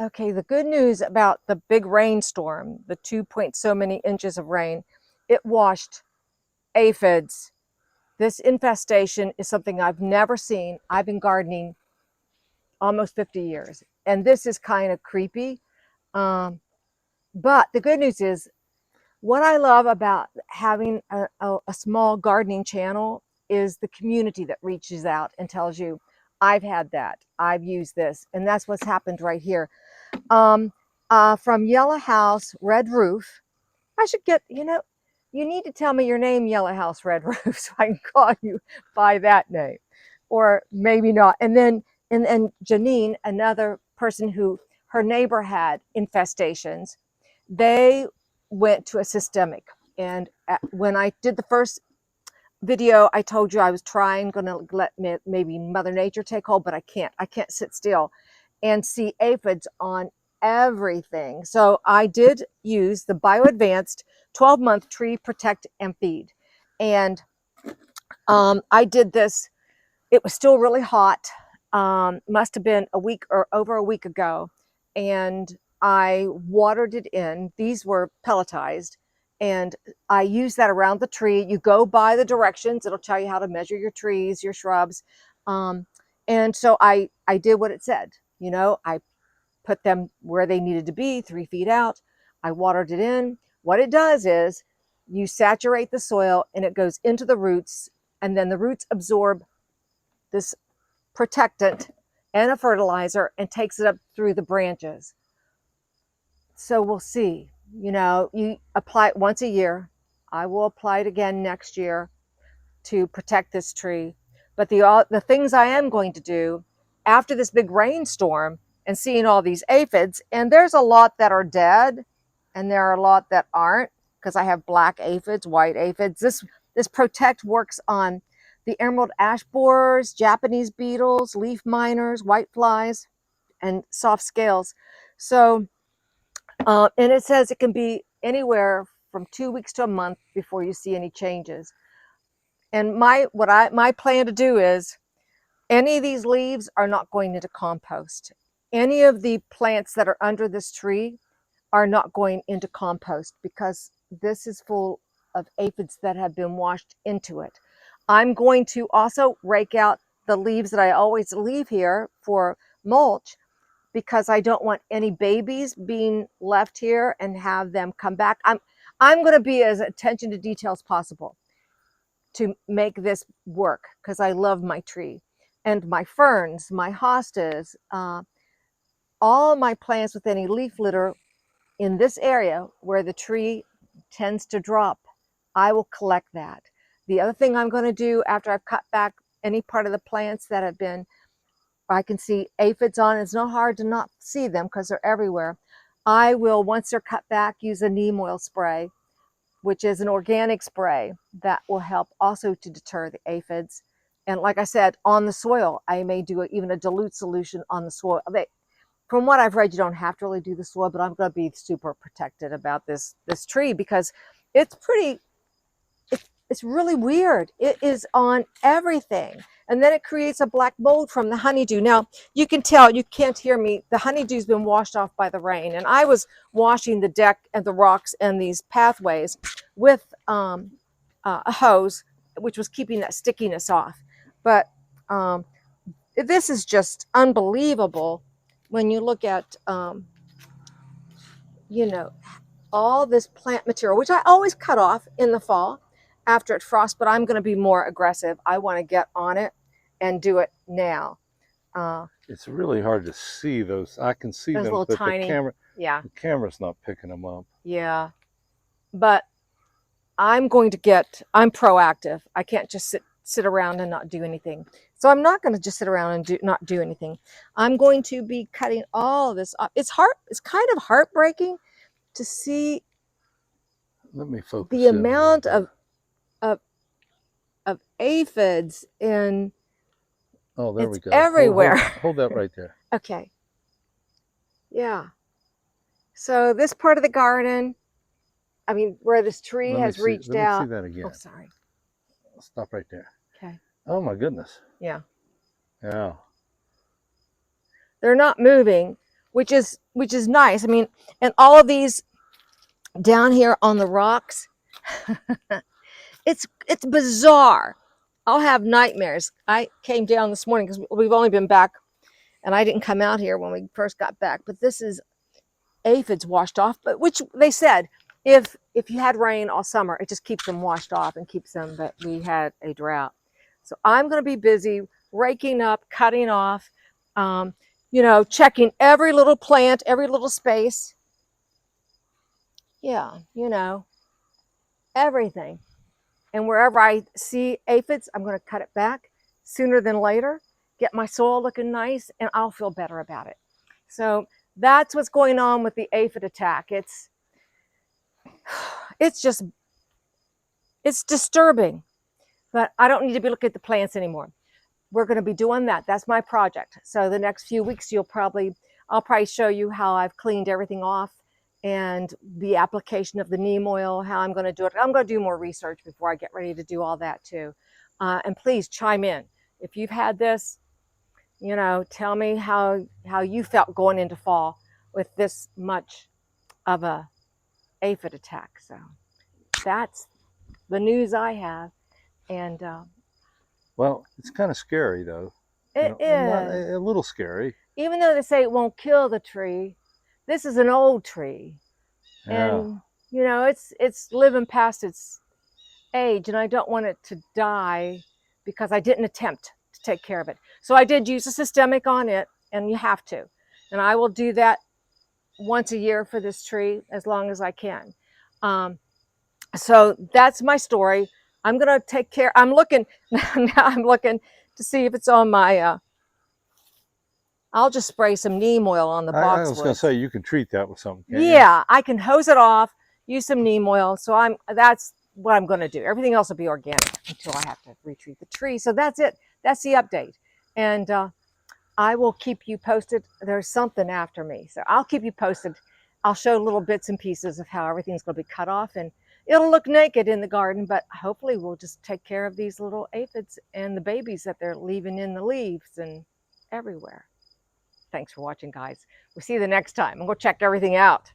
Okay, the good news about the big rainstorm, the 2 point so many inches of rain, it washed aphids. This infestation is something I've never seen. I've been gardening almost 50 years, and this is kind of creepy. Um, but the good news is, what I love about having a small gardening channel is the community that reaches out and tells you, I've had that, I've used this, and that's what's happened right here. From Yellow House Red Roof, I should get, you need to tell me your name, Yellow House Red Roof, so I can call you by that name, or maybe not. And then, and Janine, another person who her neighbor had infestations, they went to a systemic. And when I did the first video, I told you I was going to let maybe Mother Nature take hold, but I can't. I can't sit still and see aphids on everything. So I did use the BioAdvanced 12-month tree protect and feed. And I did this. It was still really hot. Must have been a week or over a week ago. And I watered it in. These were pelletized. And I use that around the tree. You go by the directions. It'll tell you how to measure your trees, your shrubs. And so I did what it said. I put them where they needed to be, 3 feet out. I watered it in. What it does is you saturate the soil and it goes into the roots, and then the roots absorb this protectant and a fertilizer and takes it up through the branches. So we'll see. You apply it once a year. I will apply it again next year to protect this tree. But the things I am going to do after this big rainstorm and seeing all these aphids, and there's a lot that are dead and there are a lot that aren't, because I have black aphids, white aphids. This protect works on the emerald ash borers, Japanese beetles, leaf miners, white flies, and soft scales. So, and it says it can be anywhere from 2 weeks to a month before you see any changes. And my plan to do is, any of these leaves are not going into compost. Any of the plants that are under this tree are not going into compost, because this is full of aphids that have been washed into it. I'm going to also rake out the leaves that I always leave here for mulch, because I don't want any babies being left here and have them come back. I'm going to be as attention to detail as possible to make this work, because I love my tree and my ferns, my hostas, all my plants with any leaf litter in this area where the tree tends to drop. I will collect that. The other thing I'm going to do after I've cut back any part of the plants that have been, I can see aphids on, it's not hard to not see them because they're everywhere. I will, once they're cut back, use a neem oil spray, which is an organic spray that will help also to deter the aphids. And like I said, on the soil, I may do even a dilute solution on the soil. From what I've read, you don't have to really do the soil, but I'm going to be super protected about this tree, because it's pretty, it's really weird. It is on everything. And then it creates a black mold from the honeydew. Now, you can tell, you can't hear me, the honeydew's been washed off by the rain. And I was washing the deck and the rocks and these pathways with a hose, which was keeping that stickiness off. But this is just unbelievable when you look at, all this plant material, which I always cut off in the fall after it frosts, but I'm going to be more aggressive. I want to get on it and do it now. It's really hard to see those. I can see them, Little but tiny, the camera's not picking them up. Yeah, but I'm proactive. I can't just sit around and not do anything. So I'm not going to just sit around and not do anything. I'm going to be cutting all of this off. It's kind of heartbreaking to see. Let me focus the amount of aphids in. Oh, there we go. Everywhere. Hold that right there. Okay. Yeah. So this part of the garden, I mean, where this tree has reached out. Let me see that again. Oh, sorry. Stop right there. Okay. Oh my goodness. Yeah. Yeah. They're not moving. which is nice. I mean, and all of these down here on the rocks, it's bizarre. I'll have nightmares. I came down this morning because we've only been back, and I didn't come out here when we first got back. But this is aphids washed off, but which they said if you had rain all summer, it just keeps them washed off and keeps them. But we had a drought, so I'm going to be busy raking up, cutting off, you know, checking every little plant, every little space. Yeah, you know, everything. And wherever I see aphids, I'm going to cut it back sooner than later, get my soil looking nice, and I'll feel better about it. So that's what's going on with the aphid attack. It's disturbing, but I don't need to be looking at the plants anymore. We're going to be doing that. That's my project. So the next few weeks, I'll probably show you how I've cleaned everything off and the application of the neem oil, how I'm going to do it. I'm going to do more research before I get ready to do all that too. And please chime in. If you've had this, you know, tell me how you felt going into fall with this much of a aphid attack. So that's the news I have. And Well, it's kind of scary though. it is. A little scary. Even though they say it won't kill the tree, this is an old tree. Yeah. And you know, it's living past its age, and I don't want it to die because I didn't attempt to take care of it. So I did use a systemic on it, and you have to. And I will do that once a year for this tree as long as I can. So that's my story. I'm gonna take care. I'm looking now. I'm looking to see if it's on my. I'll just spray some neem oil on the boxwood. I was going to say you can treat that with something. Yeah, I can hose it off, use some neem oil. So that's what I'm going to do. Everything else will be organic until I have to retreat the tree. So that's it. That's the update. And I will keep you posted. There's something after me, so I'll keep you posted. I'll show little bits and pieces of how everything's going to be cut off, and it'll look naked in the garden, but hopefully we'll just take care of these little aphids and the babies that they're leaving in the leaves and everywhere. Thanks for watching, guys. We'll see you the next time. I'm going to check everything out.